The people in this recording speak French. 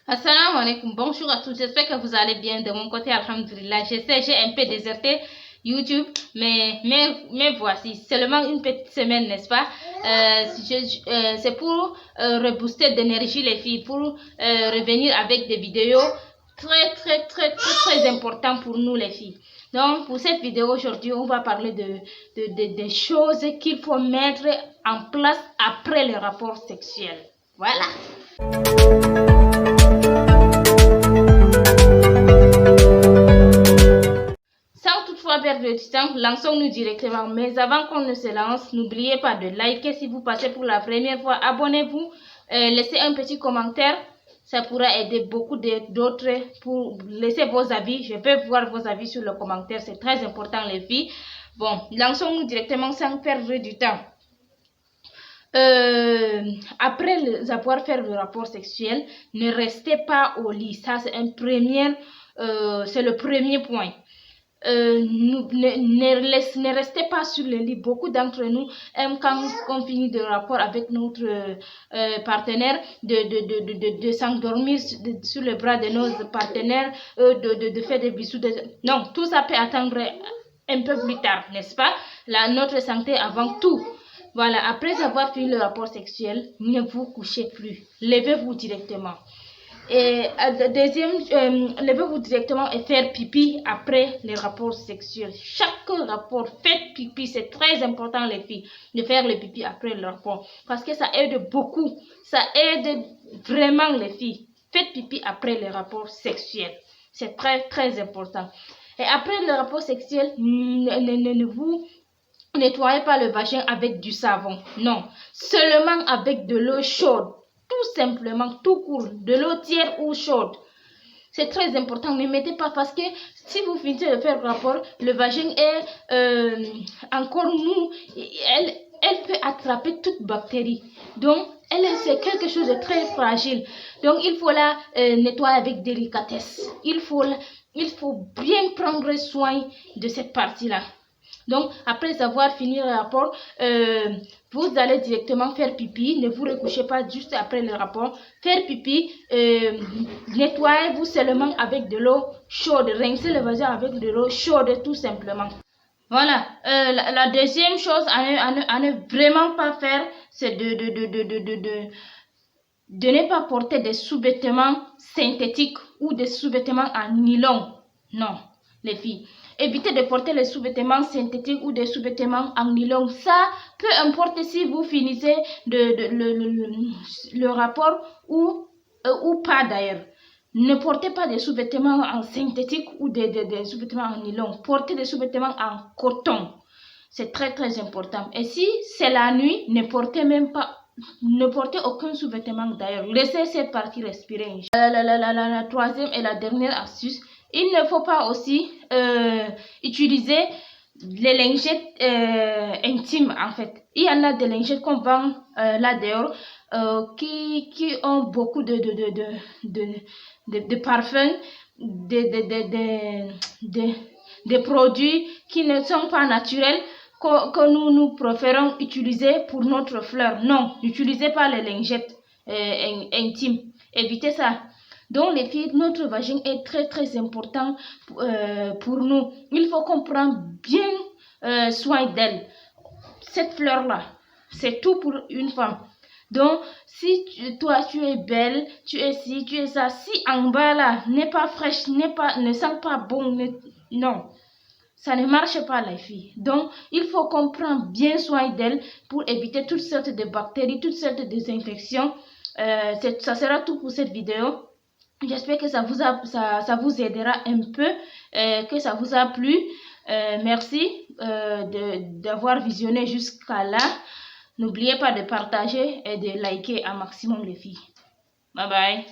Assalamu alaikum, bonjour à tous, j'espère que vous allez bien de mon côté, alhamdulillah. Je sais, j'ai un peu déserté YouTube, mais voici, seulement une petite semaine, n'est-ce pas? C'est pour rebooster d'énergie les filles, pour revenir avec des vidéos très importantes pour nous les filles. Donc, pour cette vidéo aujourd'hui, on va parler des choses qu'il faut mettre en place après le rapport sexuel. Voilà. Perdre de temps, lançons-nous directement. Mais avant qu'on ne se lance, n'oubliez pas de liker si vous passez pour la première fois. Abonnez-vous, laissez un petit commentaire. Ça pourra aider beaucoup d'autres pour laisser vos avis. Je peux voir vos avis sur le commentaire. C'est très important les filles. Bon, lançons-nous directement sans perdre du temps. Après avoir fait le rapport sexuel, ne restez pas au lit. Ça, c'est c'est le premier point. Ne restez pas sur le lit. Beaucoup d'entre nous aiment quand on finit le rapport avec notre partenaire de s'endormir sur le bras de nos partenaires, de faire des bisous. Non, tout ça peut attendre un peu plus tard, n'est-ce pas? Notre santé avant tout. Voilà, après avoir fini le rapport sexuel, ne vous couchez plus. Levez-vous directement. Et levez-vous directement et faire pipi après les rapports sexuels. Chaque rapport, faites pipi. C'est très important les filles de faire le pipi après le rapport. Parce que ça aide beaucoup. Ça aide vraiment les filles. Faites pipi après les rapports sexuels. C'est très important. Et après le rapport sexuel, ne vous nettoyez pas le vagin avec du savon. Non, seulement avec de l'eau chaude. Tout simplement, tout court, de l'eau tiède ou chaude. C'est très important. Ne mettez pas parce que si vous finissez de faire le rapport, le vagin est encore mou. Elle peut attraper toute bactérie. Donc, c'est quelque chose de très fragile. Donc, il faut la nettoyer avec délicatesse. Il faut bien prendre soin de cette partie-là. Donc, après avoir fini le rapport, vous allez directement faire pipi. Ne vous recouchez pas juste après le rapport. Faire pipi, nettoyez-vous seulement avec de l'eau chaude. Rincez le vagin avec de l'eau chaude tout simplement. Voilà. La deuxième chose à ne vraiment pas faire, c'est de ne pas porter des sous-vêtements synthétiques ou des sous-vêtements en nylon. Non, les filles. Évitez de porter les sous-vêtements synthétiques ou des sous-vêtements en nylon. Ça, peu importe si vous finissez le rapport ou pas d'ailleurs. Ne portez pas des sous-vêtements en synthétique ou des sous-vêtements en nylon. Portez des sous-vêtements en coton. C'est très important. Et si c'est la nuit, ne portez aucun sous-vêtement d'ailleurs. Laissez cette partie respirer. La troisième et la dernière astuce. Il ne faut pas aussi utiliser les lingettes intimes en fait. Il y en a des lingettes qu'on vend là dehors qui ont beaucoup de parfums, des produits qui ne sont pas naturels que nous préférons utiliser pour notre fleur. Non, n'utilisez pas les lingettes intimes. Évitez ça. Donc les filles, notre vagin est très important pour nous. Il faut qu'on prenne bien soin d'elle. Cette fleur-là, c'est tout pour une femme. Donc, si toi tu es belle, tu es ci, tu es ça, si en bas là n'est pas fraîche, ne sent pas bon, non, ça ne marche pas les filles. Donc, il faut qu'on prenne bien soin d'elle pour éviter toutes sortes de bactéries, toutes sortes de infections. Ça sera tout pour cette vidéo. J'espère que ça vous aidera un peu, que ça vous a plu. Merci d'avoir visionné jusqu'à là. N'oubliez pas de partager et de liker un maximum les filles. Bye bye.